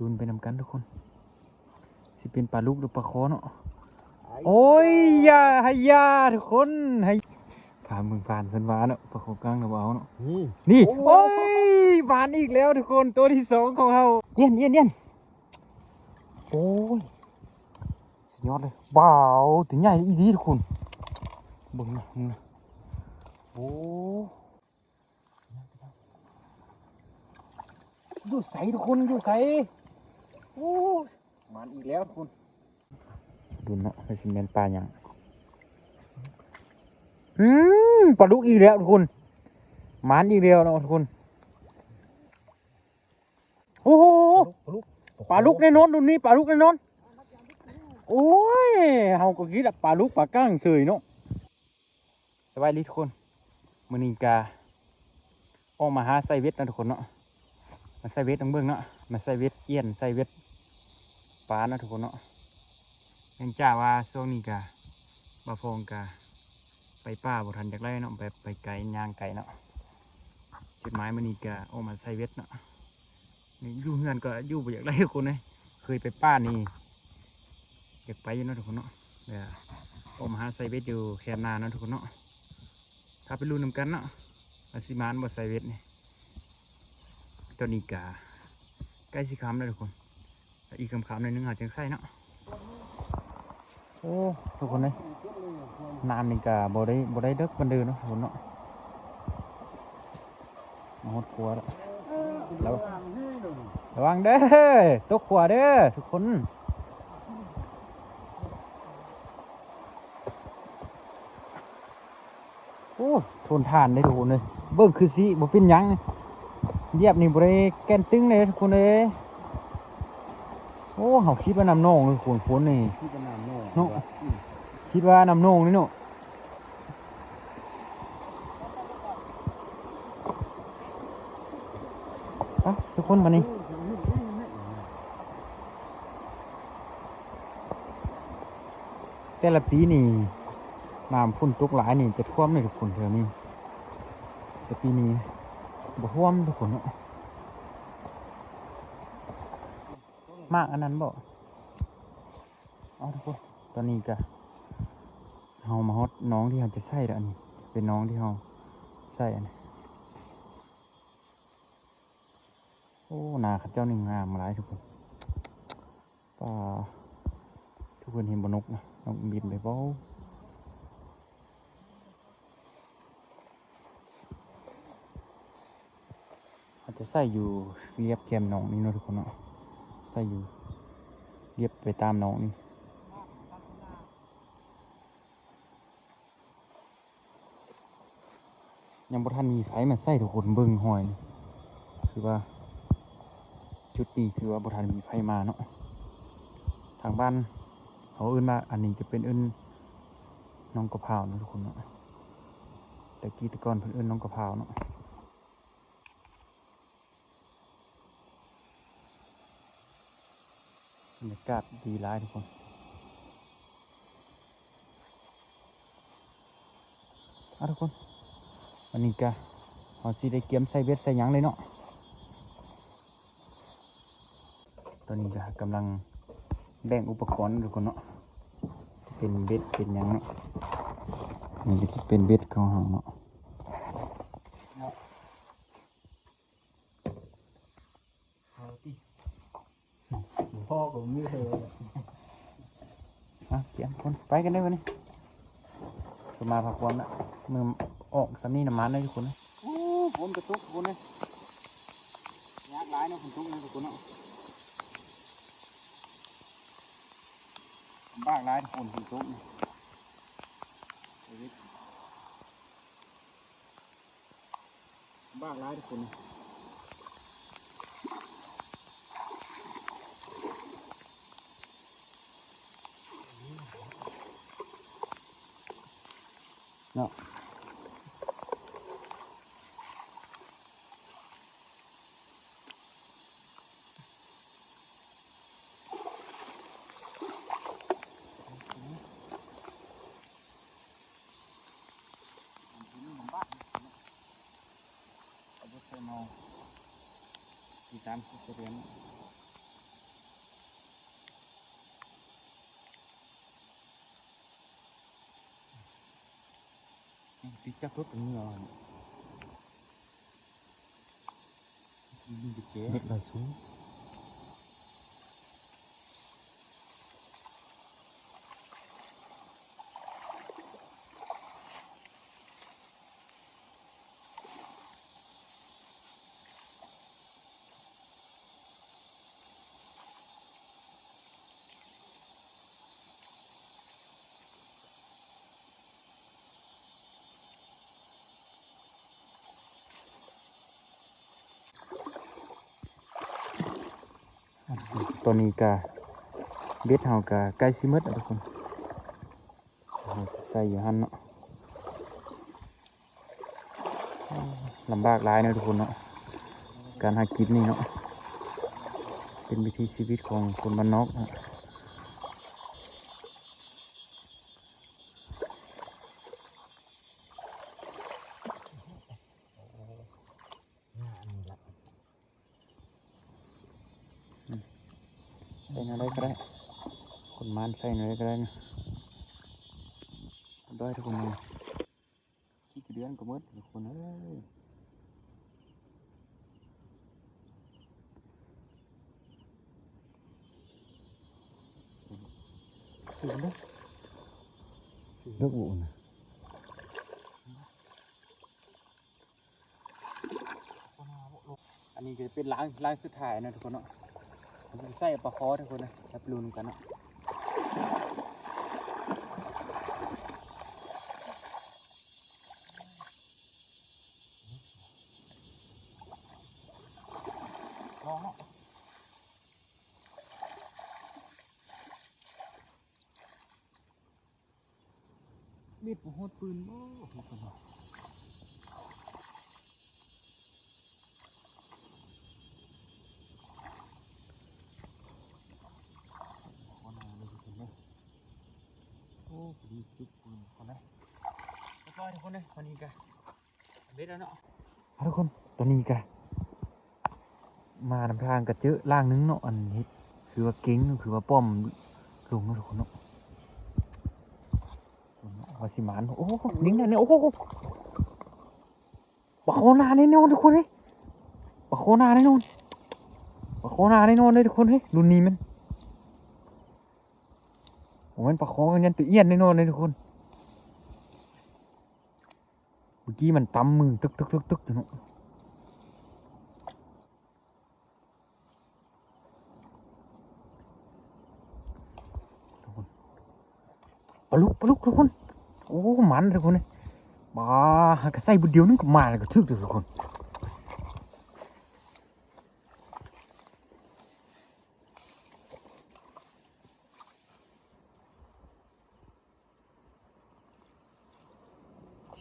ลุ้นไปนำกันทุกคนสิเป็นปลาลูกหรือปลาคอเนาะโอ้ยยาให้ยาทุกคนให้ผ่านเมืองผ่านเพิ่นว่าเนาะปลาคอกลางเนาะเอาเนาะนี่โอ้ยหวานอีกแล้วทุกคนตัวที่2ของเราเย็นโอ้ยยอดเลยว้าวถึงใหญ่อีดีทุกคนเบิ่งนะโอ้อยู่ใสทุกคนอยู่ใสโอ้มันอีกแล้วทุกคนดูเนาะให้ซีเมนต์ปลาอย่างปลาดุกอีกแล้วทุกคนมันอีกแล้วเนาะทุกคนโอ้โหปลาดุกในนนดูนี่ปลาดุกในนนโอ้ยเฮาก็คิดว่าปลาดุกปลาก้างเฉยเนาะสบายดีทุกคนมื้อนี้กาออกมาหาไซเวทนะทุกคนเนาะมาไซเวทต้องเบิ่งเนาะมาไซเวทเอี้ยนไซเวทปลานะทุกคนเนาะเนื่องจากว่าช่วงนี้กาบ่พงกาไปป่าบ่ทันจากไรเนาะไปไกลย่างไกลเนาะจุดหมายมื้อนี้กาออกมาไซเวทเนาะนี่อยู่เฮือนก็อยู่บ่อยากไรทุกคนเลยเคยไปป่านี่อยากไปอยู่เนาะทุกคนเนาะเดี๋ยวออกมาหาไซเวทอยู่แคมนาเนาะทุกคนเนาะถ้าไปลุ้นนำกันเนาะอาซิมานบ่ไซเวทนี่ตอนนี้กาใกล้สิคำแล้วทุกคนอีกคำหน่อยนึงอาจจะใส่เนาะโอ้ทุกคนเลยน้ำนี่กาบ่ได้เด็กบันเดินเนาะทุกคนเนาะมาหดครัวแล้วระวังเด้อตกขวาเด้อทุกคนโอ้ทนทานได้ทุกคนเลยเบิ่งคือสิบ่เป็นยังเยียบนี่บ่ได้แกนตึงเลยทุกคนเลยโอ้เขาคิดว่าน้ำนองเลยฝนนี่คิดว่าน้ำนองเนาะคิดว่าน้ำนองนี่เนาะอ่ะทุกคนมานี่แต่ละปีนี่น้ำฝนตกหลายนี่จะท่วมเลยทุกคนเท่านี้แต่ปีนี้บ่ท่วมทุกคนเนาะมากอันนั้นบ่เอาทุกคนตอนนี้ก็เฮามาฮอดน้องที่เราจะใส่แล้วอันนี้เป็นน้องที่เฮาใส่อันนี้โอ้นาข้าเจ้าหนึ่งงามหลายทุกคนป้าทุกคนเห็นบนนกนะนกบินไปบ่อาจจะใส่อยู่เรียบแคมน้องนี่เนาะทุกคนเนาะใส่อยู่เรียบไปตามน้องนี่ยังบ่ทันมีไฟมาใส่ทุกคนเบิ่งหอยคือว่าจุดนี้คือว่าบ่ทันมีไฟมาเนาะทางบ้านเขาเอิ้นว่าอันนี้จะเป็นเอิ้นน้องกระเพราเนาะทุกคนเนาะแต่กี้ตะกอนเพิ่นเอิ้นน้องกระเพราเนาะบรรยากาศดีหลายทุกคนทุกคนวันนี้ก็เราสิได้เกี่ยมใส่เบ็ดใส่หยังเลยเนาะตอนนี้ก็กำลังแบ่งอุปกรณ์ทุกคนเนาะจะเป็นเบ็ดเป็นหยังเนาะนี่ก็จะเป็นเบ็ดของเราเนาะพ่อผมไม่เคยเกี่ยมคนไปกันได้วันนี้สมาพักวันละมือออกสันนี่น้ำมันได้ทุกคนนะโอ้ฝนกระตุกทุกคนเลยยากหลายเนาะฝนตกเลยทุกคนเนาะบ้าหลายทุกคนฝนตกเนี่ยบ้าหลายทุกคนเนาะติดตามเรียน ติดจับรถตรงนี้เอามีเจ๊เล็กลอยสูงตัวนี้กะเบ็ดเฮากะใกล้สิหมดแล้วทุกคนใส่อยู่หั่นเนาะลำบากหลายเนาะทุกคนเนาะการหากินนี่เนาะเป็นวิถีชีวิตของคนบ้านนอกนะใส่อะไรก็ได้คนมันใส่อะไรก็ได้นะได้ทุกคนเลยขี้เดือนก็หมดทุกคนเอ้ยถึงแล้วเลิกบุญนะอันนี้จะเป็นล้างสุดท้ายนะทุกคนเนาะผมจะใส่ปลาคอทุกคนนะรับรุนกันเนาะลองเนาะมีดโหดปืนโอ้ทุกคนเนาะโอ้ดีจุดปืนคนนะเรียบร้อยทุกคนเลยตอนนี้กันเบ็ดแล้วเนาะทุกคนตอนนี้กันมานำทางกระเจาะล่างนึงเนาะอันนี้คือว่าเก่งคือว่าป้อมลงเนาะทุกคนเนาะวาสิมานโอ้นิ่งเนี่ยโอ้โหปะโคนาแน่นอนทุกคนเลยปะโคนาแน่นอนปะโคนาแน่นอนเลยทุกคนเฮ้ยรุ่นนี้มันปะโคกันยันตัวเอี้ยนแน่นอนเลยทุกคนเมื่อกี้มันตำมือตึกอยู่เนาะปลุกทุกคนโอ้มันทุกคนเลยบ้ากระใส่บุดเดียวนึงก็มาแล้วก็ทึกเลยทุกคน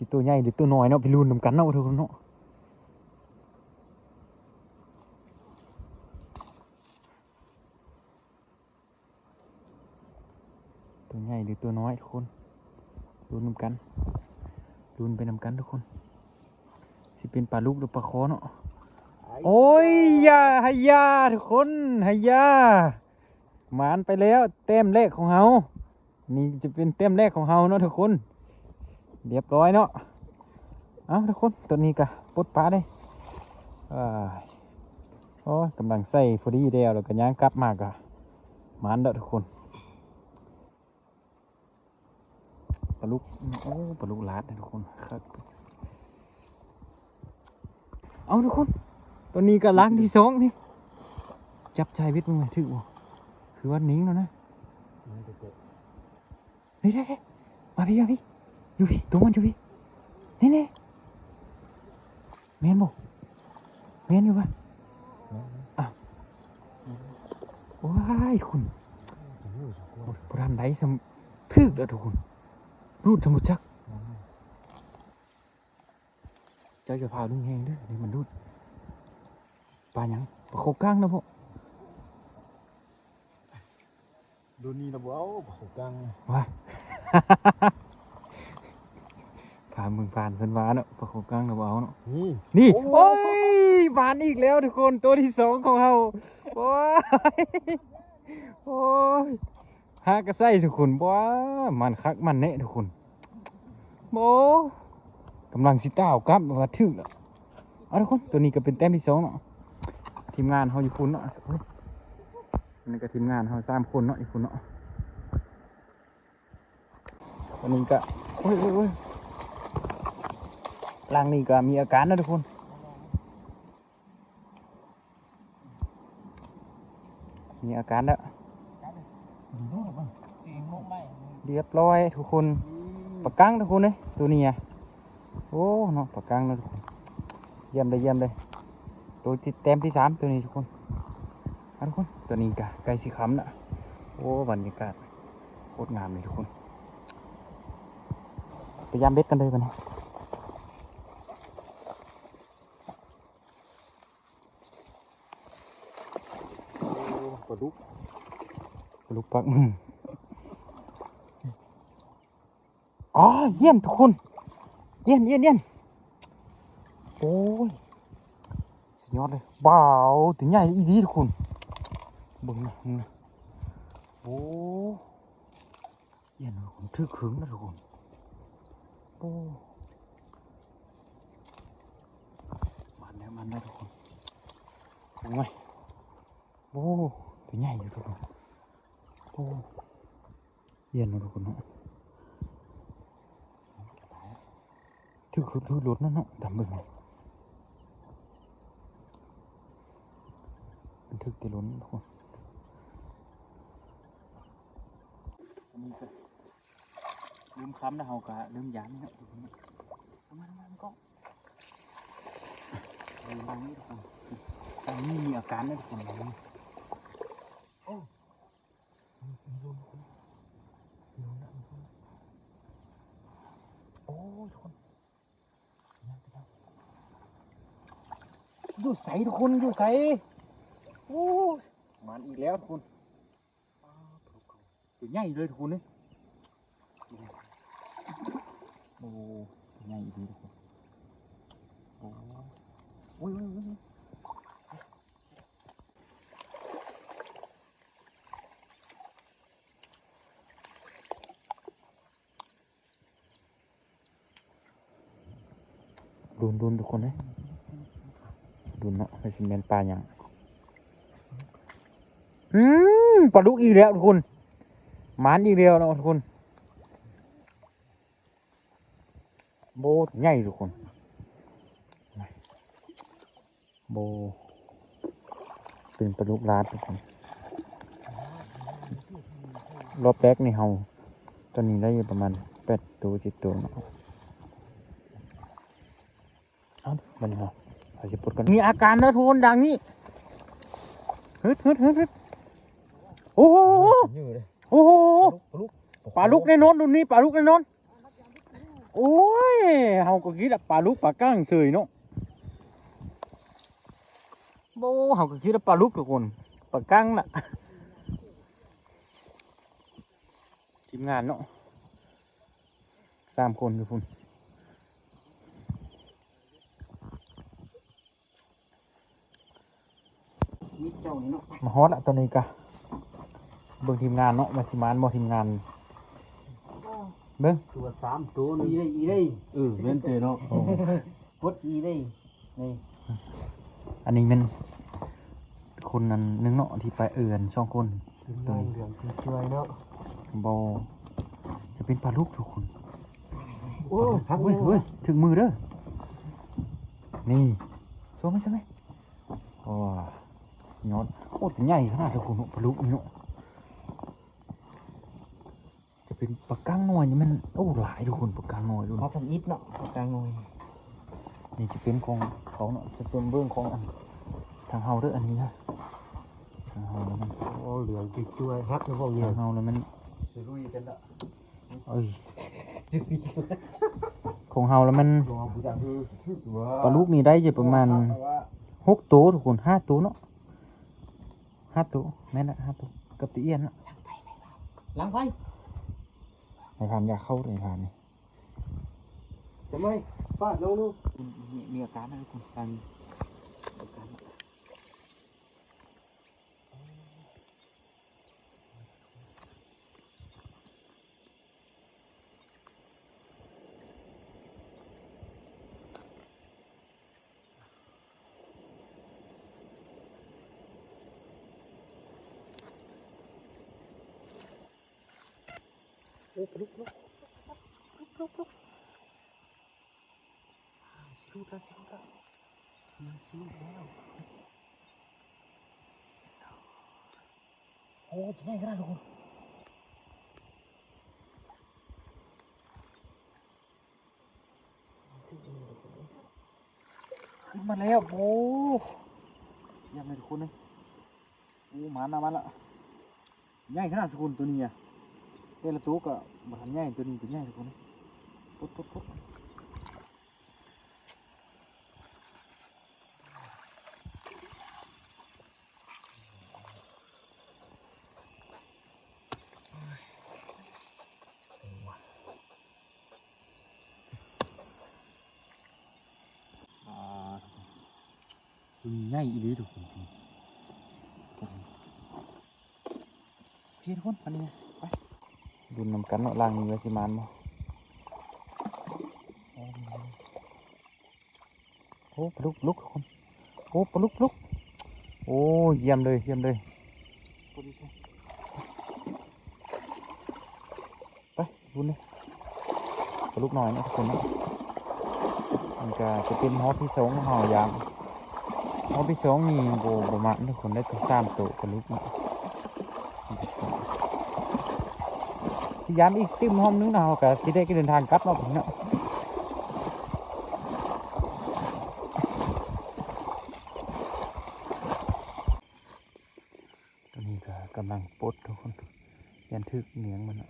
สิตัวใหญ่หรือตัวน้อยเนาะไปลุ้นนำกันเนาะทุกคนเนาะตัวใหญ่หรือตัวน้อยทุกคนลุ้นนำกันลุ้นไปนำกันทุกคนสิเป็นปลาลูกหรือปลาคอเนาะโอ้ยยาให้ยาทุกคนให้ยาหมานไปแล้วเต็มแรกของเฮานี่จะเป็นเต็มแรกของเฮาเนาะทุกคนเรียบร้อยเนาะเอาทุกคนตัวนี้กะปลดปลาได้โอ้กำลังใส่พอดีเดียวแล้วก็ย่างกลับมากะหมานเด้อทุกคนปลาลูกโอ้ปลาลูกลาดนะทุกคนครับเอาทุกคนตัวนี้ก็ล้างที่สองนี่จับชายวิทย์มึงไงถือบ่คือว่านิ้งแล้วนะนี่ได้มาพี่อยู่พี่ตัวมันอยู่พี่นี่เมนบ่เมนอยู่ปะอ้าวว้ายคุณพรานไดสมทึกแล้วทุกคนรูดสมุดจักเจ้าจะพาลุงแหงด้วยนี่มันรูดปลาหยังปลาโคก้างนะพวกดูนี่นะบ่เอาปลาโคก้างว้าผ่านเมืองผ่านเพิ่นวาเนาะปลาโคก้างนะบ่เอาเนาะนี่โอ้ยผ่านอีกแล้วทุกคนตัวที่สองของเราโอ้ยหากระใส่ทุกคนว้ามันคักมันเนะทุกคนโบ กำลังสิต้าวกลับว่าถึกแล้วเอาทุกคนตัวนี้ก็เป็นแต้มที่2เนาะทีมงานเฮาอยู่พุ่นเนาะอันนี้ก็ทีมงานเฮา3คนเนาะอยู่พุ่นเนาะอันนี้ก็โอ้ยล่างนี่ก็มีอาการนะทุกคนมีอาการแล้วเรียบร้อยทุกคนปากกังทุกคนเลยตัวนี้อ่ะโอ้เนาะปากกังนะทุกคนเยี่ยมเลยตัวที่แต้มที่3ตัวนี้ทุกคนทุกคนตัวนี้กะไก่สีขำนะโอ้บรรยากาศโคตรงามเลยทุกคนไปยามเบ็ดกันเลยกันนะปลาดุกปักอ๋อเยี่ยมทุกคนเยี่ยมโอ้ยยอดเลยว้าวถึงใหญ่อีดีทุกคนบึ้งนะโอ้เยี่ยมทุกคนถือขึงนะทุกคนโอ้มันแล้วทุกคนโอ้ยโอ้ถึงใหญ่อยู่ทุกคนโอ้เยี่ยมนะทุกคนเนาะถือรถนั่นเนาะดำเบิ่งเลยมันถือตีล้นทุกคนลืมค้ำนะเฮากะลืมยามนะมันก็บางนี้ทุกคนบางนี้มีอาการนะทุกคนบางนี้โอ้มีลมนะโอ้ทุกคนอยู่ใสทุกคนอยู่ใสโอ้มันอีกแล้วทุกคนตัวใหญ่เลยทุกคนนี่โอ้ตัวใหญ่ดีทุกคนโอ้ยโดนทุกคนเลยโดนเนาะไม่ใช่แมนปลาอย่างปลาดุกอีกแล้วทุกคนหมานอีกแล้วนะทุกคนโบใหญ่ทุกคนโบเป็นปลาดุกลาดทุกคนรอบแรกในเฮาตอนนี้ได้ประมาณ8 ตัว 10 ตัวเนาะเอามันเหรอเราจะปลดกันมีอาการนะทุกคนดังนี้ฮึดโอ้โหปลาลูกในนนดูนี่ปลาลูกในนนโอ้ยเฮาก็คิดว่าปลาลูกปลาก้างเฉยเนาะโบเฮาก็คิดว่าปลาลูกทุกคนปลาก้างน่ะทีมงานเนาะ3 คนทุกคนมาฮอตละตอนนี้กะเบิ่งทีมงานเนาะมาสิมานบ่ทีมงานเบิ่งตัว3 ตัวอีได้เว้นเตเนาะปดอีได้นี่อันนี้มันคนนั้นนึงเนาะที่ไป2 คนตัวเหลืองช่วยเนาะบ่จะเป็นปลาลูกทุกคนโอ้ครับเฮ้ยถึงมือเด้อนี่โซ่ไหมโอ้ยอดโอ้ตัวใหญ่ขนาดทุกคนปลาลูกนี่เนาะจะเป็นปลาก้างน้อยนี่มันโอ้หลายทุกคนปลาก้างน้อยด้วยเขาทำอิฐเนาะปลากลางน้อยนี่จะเป็นของเขาเนาะจะเป็นเบื้องของทางเฮาเด้ออันนี้นะทางเฮาแล้วมันโอ้เหลืองช่วยฮักนะพวกนี้ทางเฮาแล้วมันจะลุยกันละของเฮาแล้วมันปลาลูกนี่ได้จะประมาณ6 ตัวทุกคน5 ตัวเนาะ5 ตัวแม่นละ5 ตัวกับตีเอียนเนาะล้างไฟในทานยาเข้าในทานนี่จะไม่ฟาดน้องนู่มีอาการนะทุกคนการ อ้ปลุกสิลูกแล้วโอ้จะได้ก็ได้ทุกคนขึ้นมาแล้วโอ้ยังไม่ทุกคนเลยโอ้มาละใหญ่ขนาดทุกคนตัวนี้อ่ะเต่ละตัวก็มาทำใหญ่ตัวนี้ตัวใหญ่ทุกคนปุ๊บตัวนี้ใหญ่อีหลีทุกคนทุกคนอันนี้ไปดูน้ำกันเนาะล่างนี้ไว้สิมานบ่โอ้ปลุกทุกคนโอ้ปลุกโอ้เยี่ยมเลยไปบุญเลยปลุกหน่อยนะทุกคนนะมันก็จะเป็นฮอตที่สองห่อยามฮอตที่สองนี่โบประมาณทุกคนได้ถึง3 ตัวปลุกนะยามอีกติ้มห้องนึงนะเขาก็สิได้เดินทางกลับเนาะผมเนาะตอนนี้ก็กำลังปลดทุกคนยันทึกเหนียงมันเนาะ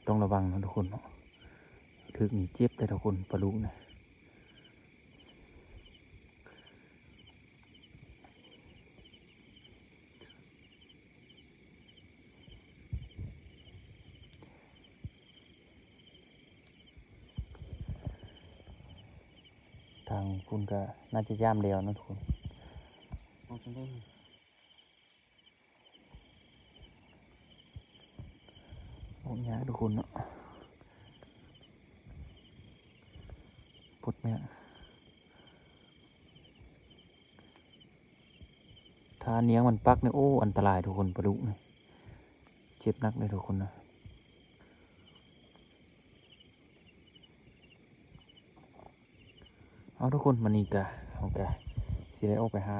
ต้องระวังนะทุกคนเนาะทึกนี่เจ็บเลยทุกคนปลาลูกนะทางคุณก็น่าจะย่ามเดียวนะทุกคนเอาไปเลยโอ้ยทุกคนเนาะปลดเนี่ยถ้าเนี้ยมันปักเนี่ยโอ้อันตรายทุกคนปลาดุกเนี่ยเจ็บนักเลยทุกคนนะเอาทุกคนมันนี่กะเอากะสิได้ออกไปหา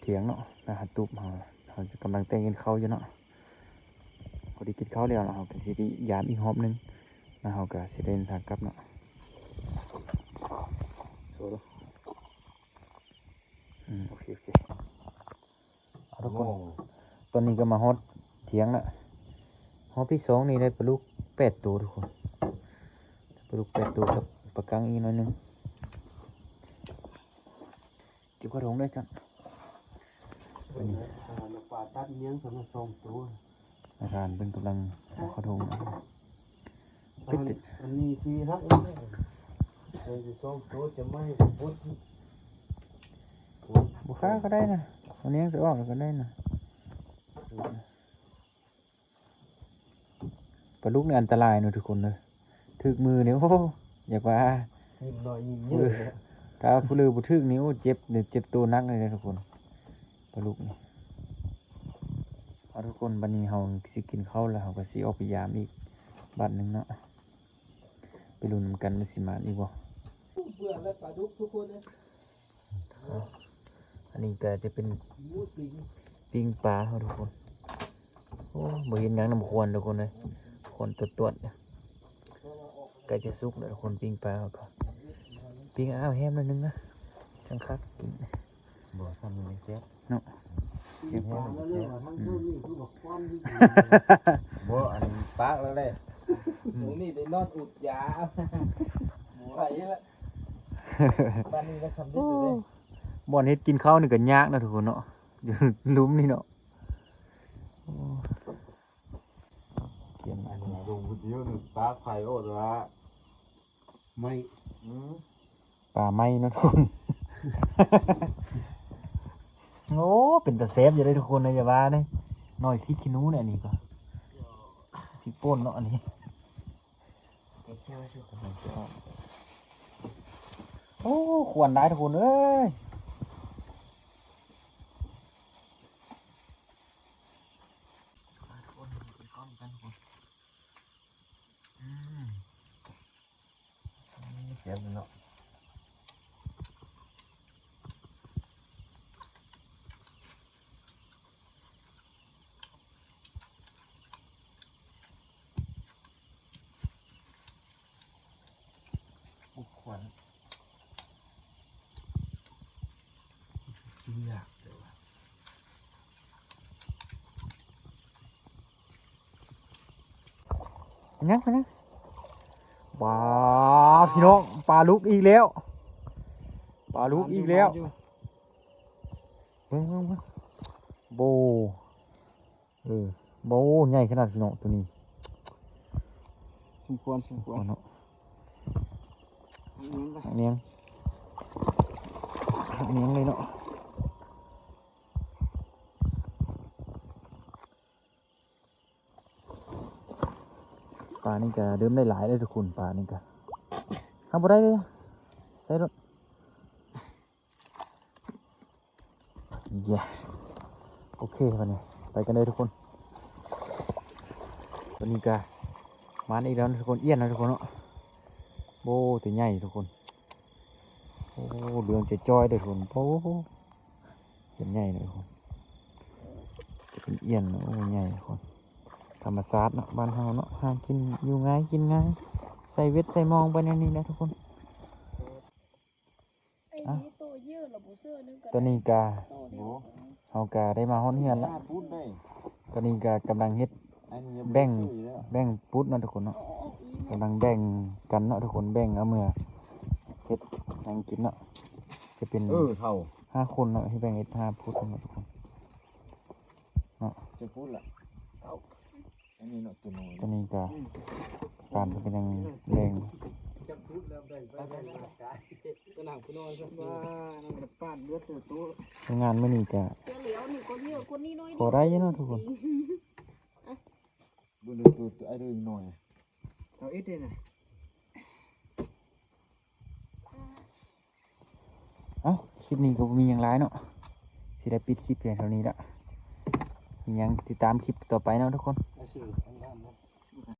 เถียงเนาะนะหาตูบเขาจะกำลังแต่งกินข้าวอยู่เนาะพอดีกินข้าวแล้วเนาะเขาก็สิได้ยามอีกหอบนึงนะเขาก็สิได้เดินทางกลับเนาะโซ่โอเคเอาทุกคนตอนนี้ก็มาฮอตเถียงละฮอตที่สองนี่ได้ปลาลูก8 ตัวทุกคนปลาลูก8 ตัวกับปลากังอีกน้อยนึงเก็บกระถงได้จังอันนี้ ปลาตัดเลี้ยงสำหรับ2 ตัวอาจารย์เป็นกำลังเอากระถง อันนี้ทีฮักเลย2 ตัวจะไม่พุทธ บุฟ้าก็ได้นะวันนี้จะออกก็ได้นะปลาลูกนี่อันตรายนะทุกคนเลยถึกมือเนี่ยโอ้อยากว่า ยิ้มหน่อยยิ้มเยอะ ถ้าผู้ลือบุทึกนิ้วเจ็บเจ็บตัวนักเลยนะทุกคนปลาลูกนี่เอาทุกคนบันนี้เราสิกินข้าวแล้วเราก็สิออกไปยามอีกบัดหนึ่งเนาะไปลุ้นกันว่าสิมาอีกบ่เบื่อแล้วปลาดุกทุกคนเลยอันนี้ก็จะเป็นปิ้งปลาเขาทุกคนโอ้บ่เห็นยังน้ำควรทุกคนเลยคนตัวเนี่ยใกล้จะสุกแล้วทุกคนปิ้งปลาเขาก็ปิ้งอ้าวแฮมนิดนึงนะจังคักปิ้งบ่ทำยังไงเจ๊เนาะเก็บแฮมบ่อันปากแล้วเลยหนูนี่ได้นอนอุดยาไหวแล้วบ้านนี้ก็ทำได้เลยบ่อนเฮ็ดกินข้าวนี่ก็ยากนะทุกคนเนาะอยู่ลุ่มนี่เนาะเขียนอันนี้ ลงเดียวหนึ่งปลาไข่โอดละไม่ ป่าไม้นะทุกคน โอ้เป็นตะเซฟอยู่เลยทุกคนนะอย่าว่าเลยหน่อยพริกขี้หนูเนี่ยอันนี้ก็พริกป่นเนาะอันนี้โอ้ควรได้ทุกคนเอ้ย เก็บเนาะบุกควันกินยากเลยว่ะ นักนะว้าพี่น้องปลาลุกอีกแล้วปลาลุกอีกแล้วเบิ่งโบโบใหญ่ขนาดพี่น้องตัวนี้ สมควร เนาะ เลี้ยงไป เนียงเลยเนาะปลานี่ก็เดิมได้หลายเลยทุกคนปลานี่ก็ทำบ่ได้เลยใส่รถเย้โอเควันนี้ไปกันเลยทุกคนวันนี้ก็มาอีกแล้วนะทุกคนเอี้ยนนะทุกคนเนาะโบตัวใหญ่ทุกคนโอ้เรื่องจะจอยเด้อทุกคนโอ้เป็นใหญ่เลยทุกคนจะเป็นเอี้ยนโอ้ใหญ่ทุกคนธรรมศาสตร์เนาะบ้านเฮาเนาะหากินอยู่ง่ายกินง่ายใส่เวทใส่มองไปในนี้นะทุกคน ไอ้นี่ตัวเยอะหรอบุเสื้อนึง ตอนนี้กา ตัวเดียว เฮากาได้มาฮ้อนเฮือนแล้ว พูดได้ ตอนนี้กากำลังเฮ็ด อันนี้ แบ่งปุ๊ดเนาะทุกคนเนาะ เอาออกอีก กำลังแบ่งกันเนาะทุกคนแบ่งเอาเมื่อเฮ็ดหยังกินเนาะจะเป็น เท่า 5 คนเนาะที่แบ่งเฮ็ด5ปุ๊ดเนาะทุกคน จะพูดละเท่าอันนี้เนาะตัวน้อย ตอนนี้กาการก็ยังแบ่ง จะพูดแล้วแบ่งไปก็หนังพี่น้อยครับว่านั่งกับป้านเลือดเสือตัว งานมื้อนี้ก็ เสื้อเหลียวนี่คนเยอะคนนี้น้อย พอได้อยู่เนาะทุกคน ดูตัวไอ้ดูอีกหน่อยเอาอีกเลยนะ เอ้าคลิปนี้ก็บ่มีหยังหลายเนาะสิได้ปิดคลิปเพียงเท่านี้ละมีหยังติดตามคลิปต่อไปเนาะทุกคน ไอ้สิ